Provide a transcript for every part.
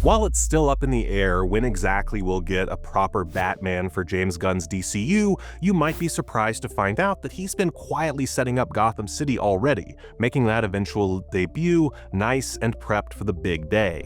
While it's still up in the air when exactly we'll get a proper Batman for James Gunn's DCU, you might be surprised to find out that he's been quietly setting up Gotham City already, making that eventual debut nice and prepped for the big day.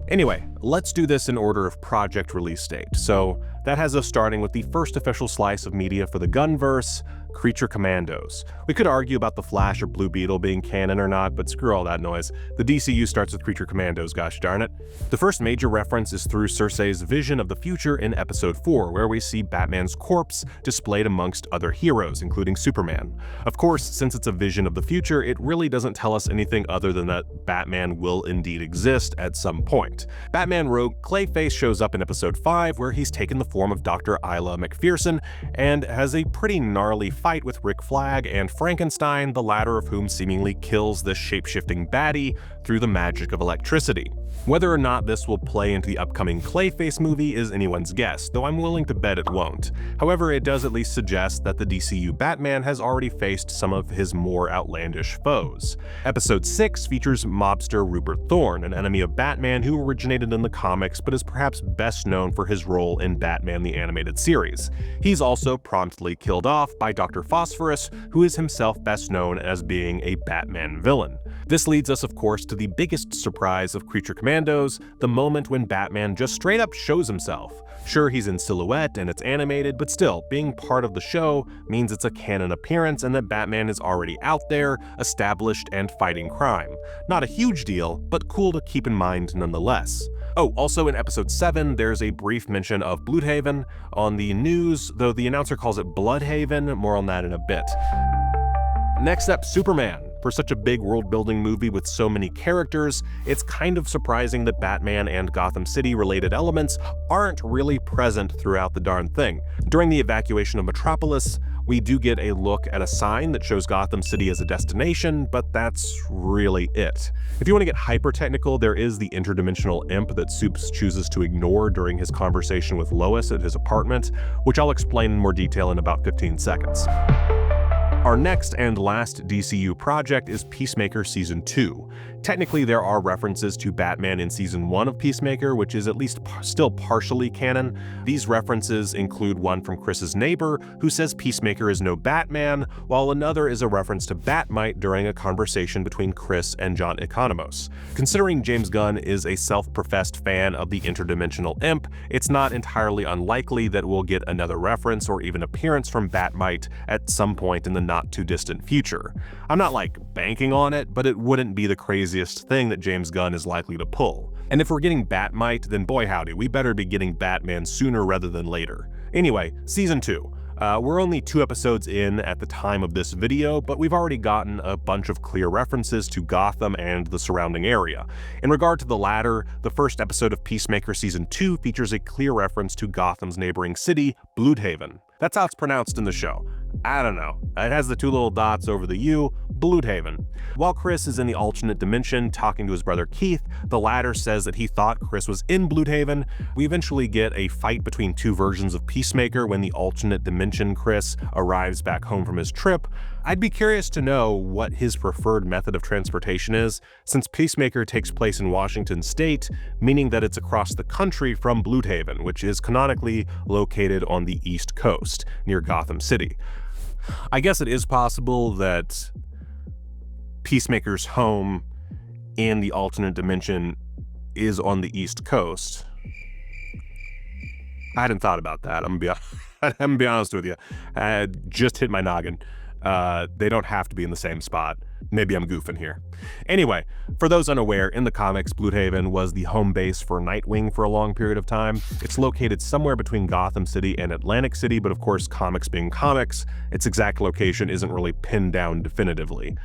Anyway, let's do this in order of project release date. So that has us starting with the first official slice of media for the Gunverse, Creature Commandos. We could argue about the Flash or Blue Beetle being canon or not, but screw all that noise. The DCU starts with Creature Commandos, gosh darn it. The first major reference is through Cersei's vision of the future in Episode 4, where we see Batman's corpse displayed amongst other heroes, including Superman. Of course, since it's a vision of the future, it really doesn't tell us anything other than that Batman will indeed exist at some point. Batman rogue Clayface shows up in Episode 5, where he's taken the form of Dr. Isla McPherson and has a pretty gnarly fight with Rick Flag and Frankenstein, the latter of whom seemingly kills this shape-shifting baddie through the magic of electricity. Whether or not this will play into the upcoming Clayface movie is anyone's guess, though I'm willing to bet it won't. However, it does at least suggest that the DCU Batman has already faced some of his more outlandish foes. Episode 6 features mobster Rupert Thorne, an enemy of Batman who originated in the comics but is perhaps best known for his role in Batman the Animated Series. He's also promptly killed off by Dr. Phosphorus, who is himself best known as being a Batman villain. This leads us, of course, to the biggest surprise of Creature Commandos, the moment when Batman just straight up shows himself. Sure, he's in silhouette and it's animated, but still, being part of the show means it's a canon appearance and that Batman is already out there, established and fighting crime. Not a huge deal, but cool to keep in mind nonetheless. Oh, also in Episode 7, there's a brief mention of Bludhaven on the news, though the announcer calls it Bludhaven, more on that in a bit. Next up, Superman. For such a big world-building movie with so many characters, it's kind of surprising that Batman and Gotham City related elements aren't really present throughout the darn thing. During the evacuation of Metropolis, we do get a look at a sign that shows Gotham City as a destination, but that's really it. If you want to get hyper-technical, there is the interdimensional imp that Supes chooses to ignore during his conversation with Lois at his apartment, which I'll explain in more detail in about 15 seconds. Our next and last DCU project is Peacemaker Season 2. Technically, there are references to Batman in Season 1 of Peacemaker, which is at least still partially canon. These references include one from Chris's neighbor, who says Peacemaker is no Batman, while another is a reference to Batmite during a conversation between Chris and John Economos. Considering James Gunn is a self-professed fan of the interdimensional imp, it's not entirely unlikely that we'll get another reference or even appearance from Batmite at some point in the not-too-distant future. I'm not banking on it, but it wouldn't be the craziest thing that James Gunn is likely to pull. And if we're getting Batmite, then boy howdy, we better be getting Batman sooner rather than later. Anyway, Season 2. We're only 2 episodes in at the time of this video, but we've already gotten a bunch of clear references to Gotham and the surrounding area. In regard to the latter, the first episode of Peacemaker Season 2 features a clear reference to Gotham's neighboring city, Bludhaven. That's how it's pronounced in the show. I don't know. It has the 2 little dots over the U, Bludhaven. While Chris is in the alternate dimension talking to his brother Keith, the latter says that he thought Chris was in Bludhaven. We eventually get a fight between 2 versions of Peacemaker when the alternate dimension Chris arrives back home from his trip. I'd be curious to know what his preferred method of transportation is, since Peacemaker takes place in Washington State, meaning that it's across the country from Bludhaven, which is canonically located on the East Coast, near Gotham City. I guess it is possible that Peacemaker's home in the alternate dimension is on the East Coast. I hadn't thought about that. I'm gonna be honest with you. I just hit my noggin. They don't have to be in the same spot. Maybe I'm goofing here. Anyway, for those unaware, in the comics, Bludhaven was the home base for Nightwing for a long period of time. It's located somewhere between Gotham City and Atlantic City, but of course, comics being comics, its exact location isn't really pinned down definitively.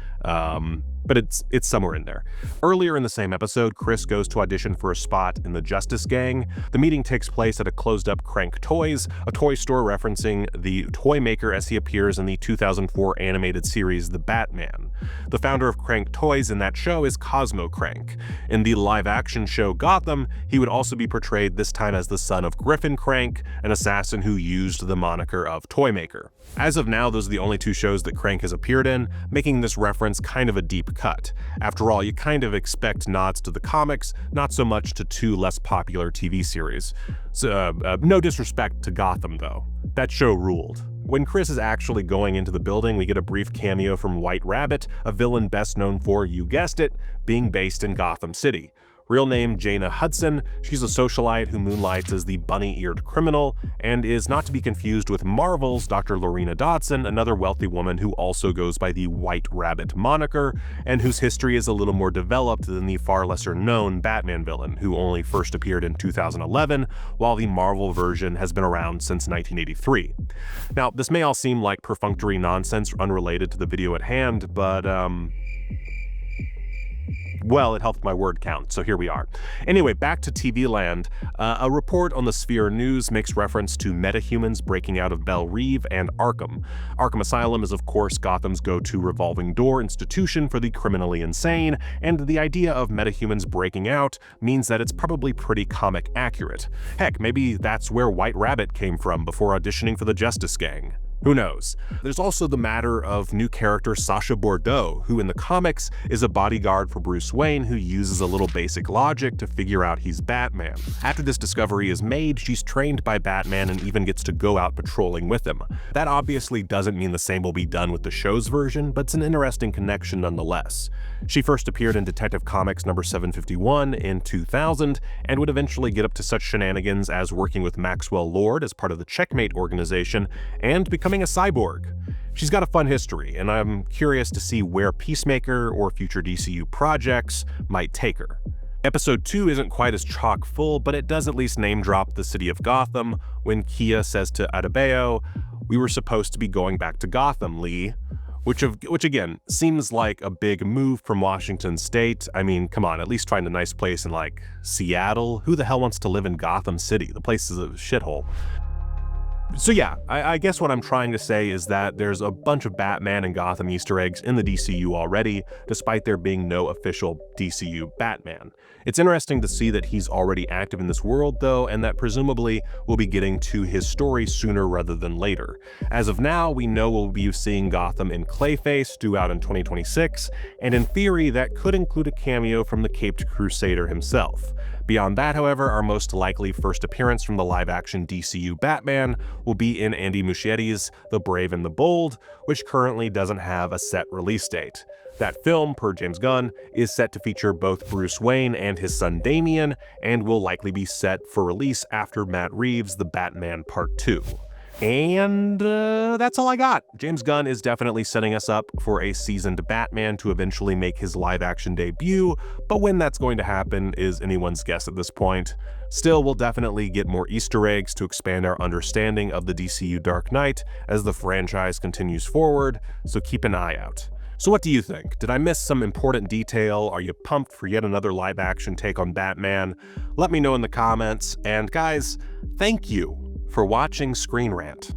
But it's somewhere in there. Earlier in the same episode, Chris goes to audition for a spot in the Justice Gang. The meeting takes place at a closed-up Crank Toys, a toy store referencing the toy maker as he appears in the 2004 animated series The Batman. The founder of Crank Toys in that show is Cosmo Crank. In the live-action show Gotham, he would also be portrayed this time as the son of Griffin Crank, an assassin who used the moniker of Toymaker. As of now, those are the only 2 shows that Crank has appeared in, making this reference appearance kind of a deep cut. After all, you kind of expect nods to the comics, not so much to two less popular TV series. So, no disrespect to Gotham, though. That show ruled. When Chris is actually going into the building, we get a brief cameo from White Rabbit, a villain best known for, you guessed it, being based in Gotham City. Real name Jaina Hudson, she's a socialite who moonlights as the bunny-eared criminal, and is not to be confused with Marvel's Dr. Lorena Dodson, another wealthy woman who also goes by the White Rabbit moniker, and whose history is a little more developed than the far lesser-known Batman villain, who only first appeared in 2011, while the Marvel version has been around since 1983. Now, this may all seem like perfunctory nonsense unrelated to the video at hand, but, well, it helped my word count, so here we are. Anyway, back to TV land. A report on the Sphere News makes reference to metahumans breaking out of Belle Reve and Arkham. Arkham Asylum is, of course, Gotham's go-to revolving door institution for the criminally insane, and the idea of metahumans breaking out means that it's probably pretty comic accurate. Heck, maybe that's where White Rabbit came from before auditioning for the Justice Gang. Who knows? There's also the matter of new character Sasha Bordeaux, who in the comics is a bodyguard for Bruce Wayne who uses a little basic logic to figure out he's Batman. After this discovery is made, she's trained by Batman and even gets to go out patrolling with him. That obviously doesn't mean the same will be done with the show's version, but it's an interesting connection nonetheless. She first appeared in Detective Comics number 751 in 2000, and would eventually get up to such shenanigans as working with Maxwell Lord as part of the Checkmate organization, and becoming a cyborg. She's got a fun history, and I'm curious to see where Peacemaker or future DCU projects might take her. Episode 2 isn't quite as chock full, but it does at least name drop the city of Gotham when Kia says to Adebayo, "We were supposed to be going back to Gotham, Lee." Which again, seems like a big move from Washington State. I mean, come on, at least find a nice place in like Seattle. Who the hell wants to live in Gotham City? The place is a shithole. So yeah, I guess what I'm trying to say is that there's a bunch of Batman and Gotham Easter eggs in the DCU already, despite there being no official DCU Batman. It's interesting to see that he's already active in this world though, and that presumably we'll be getting to his story sooner rather than later. As of now, we know we'll be seeing Gotham in Clayface, due out in 2026, and in theory that could include a cameo from the Caped Crusader himself. Beyond that, however, our most likely first appearance from the live-action DCU Batman will be in Andy Muschietti's The Brave and the Bold, which currently doesn't have a set release date. That film, per James Gunn, is set to feature both Bruce Wayne and his son Damian, and will likely be set for release after Matt Reeves' The Batman Part 2. And that's all I got. James Gunn is definitely setting us up for a seasoned Batman to eventually make his live-action debut, but when that's going to happen is anyone's guess at this point. Still, we'll definitely get more Easter eggs to expand our understanding of the DCU Dark Knight as the franchise continues forward, so keep an eye out. So what do you think? Did I miss some important detail? Are you pumped for yet another live-action take on Batman? Let me know in the comments, and guys, thank you for watching ScreenRant.